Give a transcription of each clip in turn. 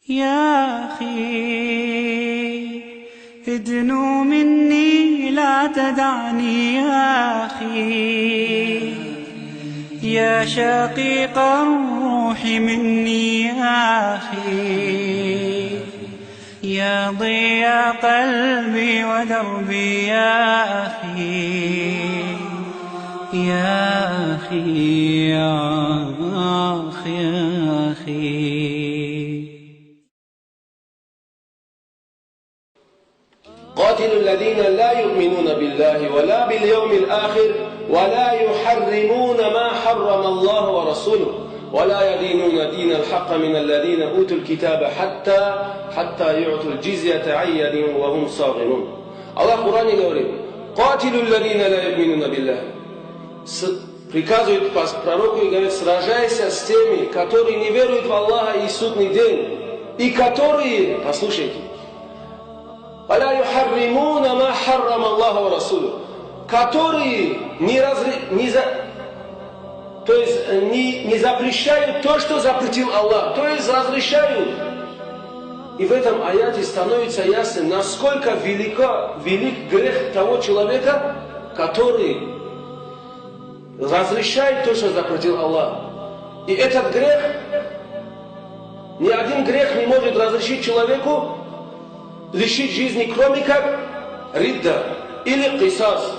يا أخي ادنو مني لا تدعني يا أخي، يا شقيق الروح مني يا أخي، يا ضياء قلبي ودربي يا أخي، يا أخي يا أخي يا أخي. قاتلوا الذين لا يؤمنون بالله ولا باليوم الآخر ولا يحرمون ما حرم الله ورسوله ولا يدينون دين الحق من الذين أوتوا الكتاب حتى يعطوا الجزية عن يد وهم صاغرون. Allah в Коране говорит: قاتلوا الذين لا يؤمنون بالله. Приказывает пророку и говорит: сражайся с теми, которые не веруют в Аллаха и судный день, и которые, послушайте, وَلَا يُحَرِّمُونَ مَا حَرَّمَ اللَّهُ وَرَسُولُهُ, которые не запрещают то, что запретил Аллах, то есть разрешают. И в этом аяте становится ясно, насколько велик грех того человека, который разрешает то, что запретил Аллах. И этот грех, ни один грех не может разрешить человеку лишить жизни, кроме как ридда или кисас,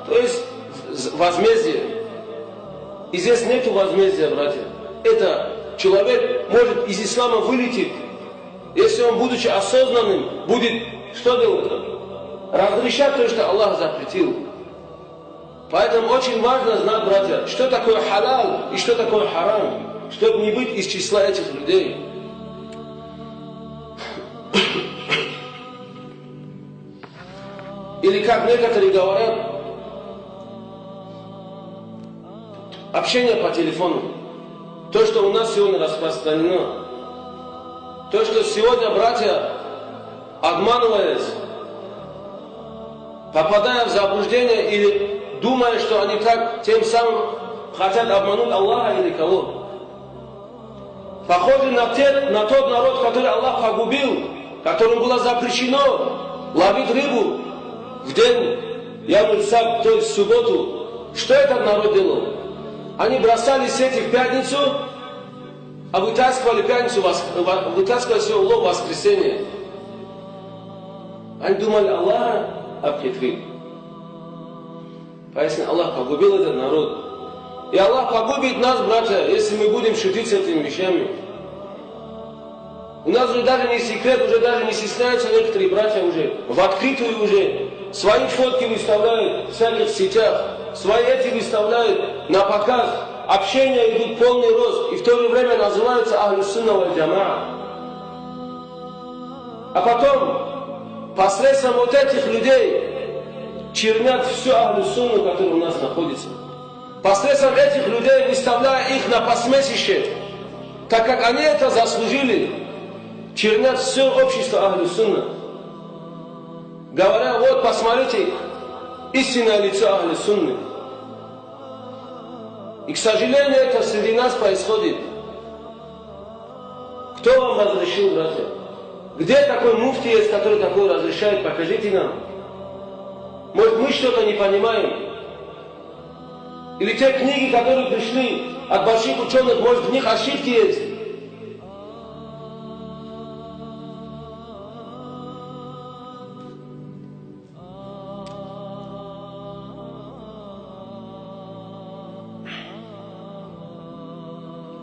то есть возмездие. И здесь нету возмездия, братья. Это человек может из ислама вылететь, если он, будучи осознанным, будет что делать? Разрешать то, что Аллах запретил. Поэтому очень важно знать, братья, что такое халал и что такое харам, чтобы не быть из числа этих людей. Или как некоторые говорят, общение по телефону. То, что у нас сегодня распространено. То, что сегодня братья, обманываясь, попадая в заблуждение или думая, что они так тем самым хотят обмануть Аллаха или кого. Похожи на тот народ, который Аллах погубил, которому было запрещено ловить рыбу в день Ямуль-Сабт, то есть в субботу. Что этот народ делал? Они бросали сети в пятницу, а вытаскивали свой улов в воскресенье. Они думали, Аллах обхитрил. Поясню, Аллах погубил этот народ. И Аллах погубит нас, братья, если мы будем шутить с этими вещами. У нас уже даже не секрет, уже даже не стесняются некоторые братья уже, в открытую уже. Свои фотки выставляют в всяких сетях, свои эти выставляют на показ, общения идут полный рост, и в то же время называются Ахлю-Сунна валь-Джамаа. А потом, посредством вот этих людей, чернят всю Ахлю-Сунну, которая у нас находится. Посредством этих людей, выставляя их на посмешище, так как они это заслужили, чернят все общество Ахлю-Сунна. Говоря, вот посмотрите, истинное лицо Ахлю-Сунны. И, к сожалению, это среди нас происходит. Кто вам разрешил, братья? Где такой муфти есть, который такое разрешает? Покажите нам. Может, мы что-то не понимаем? Или те книги, которые пришли от больших ученых, может, в них ошибки есть?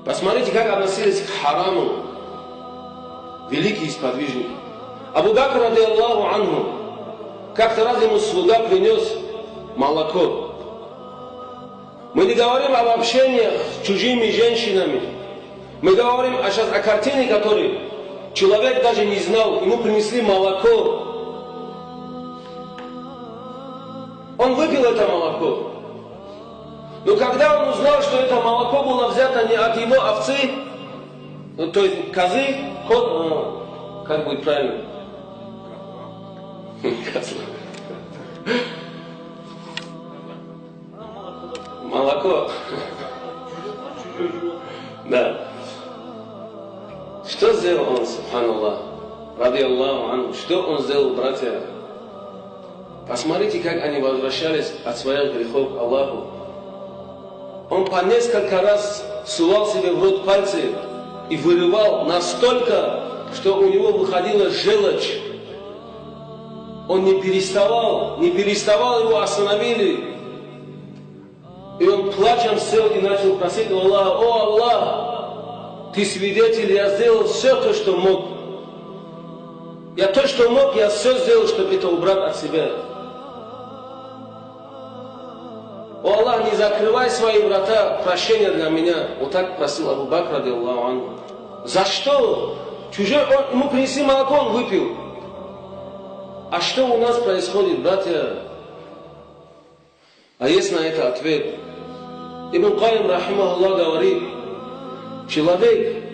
Посмотрите, как относились к хараму великие сподвижники. Абу Бакр, ради Аллаху анху, как-то раз ему слуга принес молоко. Мы не говорим об общениях с чужими женщинами. Мы говорим сейчас о картине, которую человек даже не знал. Ему принесли молоко. Он выпил это молоко. Но когда он узнал, что это молоко было взято не от его овцы, то есть козы, как будет правильно? Молоко. Да. Что сделал он, субханаллах, ради Аллаху анху, что он сделал, братья? Посмотрите, как они возвращались от своих грехов к Аллаху. Он по несколько раз сувал себе в рот пальцы и вырывал настолько, что у него выходила желчь. Он не переставал, его остановили. И он плачем сел и начал просить у Аллаха: «О Аллах, Ты свидетель, я сделал все то, что мог. Я то, что мог, я все сделал, чтобы это убрать от себя. О Аллах, не закрывай свои врата прощения для меня». Вот так просил Абу Бакр, ради Аллаху анху. За что? Ему принесли молоко, он выпил. А что у нас происходит, братья? А есть на это ответ. Ибн Каим, рахимахуллах, говорит: человек,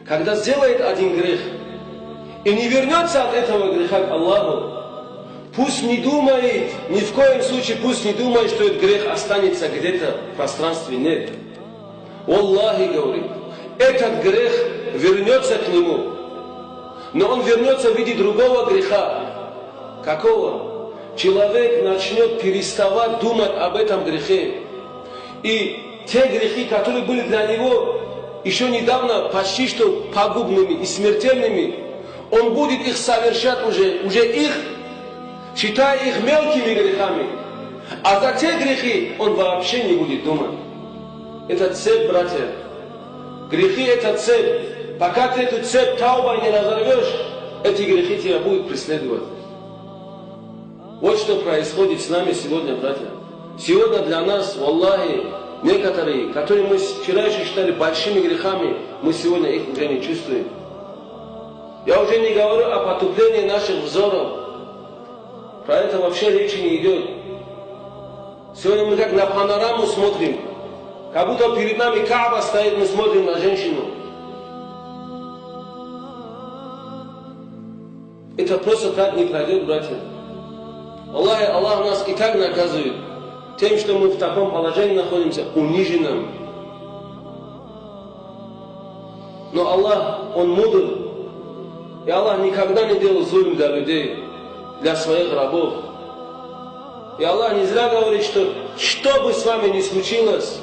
когда сделает один грех и не вернется от этого греха к Аллаху, пусть не думает, ни в коем случае пусть не думает, что этот грех останется где-то в пространстве. Нет. Аллахи, говорит, этот грех вернется к нему, но он вернется в виде другого греха. Какого? Человек начнет переставать думать об этом грехе. И те грехи, которые были для него еще недавно почти что пагубными и смертельными, он будет их совершать уже их, считая их мелкими грехами. А за те грехи он вообще не будет думать. Это цепь, братья. Грехи — это цепь. Пока ты эту цепь таубой не разорвешь, эти грехи тебя будут преследовать. Вот что происходит с нами сегодня, братья. Сегодня для нас, валлахи, некоторые, которые мы вчера еще считали большими грехами, мы сегодня их уже не чувствуем. Я уже не говорю о потуплении наших взоров. Про это вообще речи не идет. Сегодня мы как на панораму смотрим. Как будто перед нами Кааба стоит, мы смотрим на женщину. Это просто так не пройдет, братья. Аллах нас и так наказывает тем, что мы в таком положении находимся, униженном. Но Аллах, Он мудр. И Аллах никогда не делал зульм для людей, для своих рабов. И Аллах не зря говорит, что бы с вами ни случилось,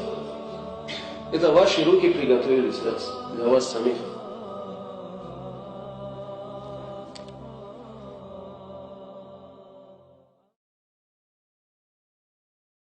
это ваши руки приготовили для вас самих.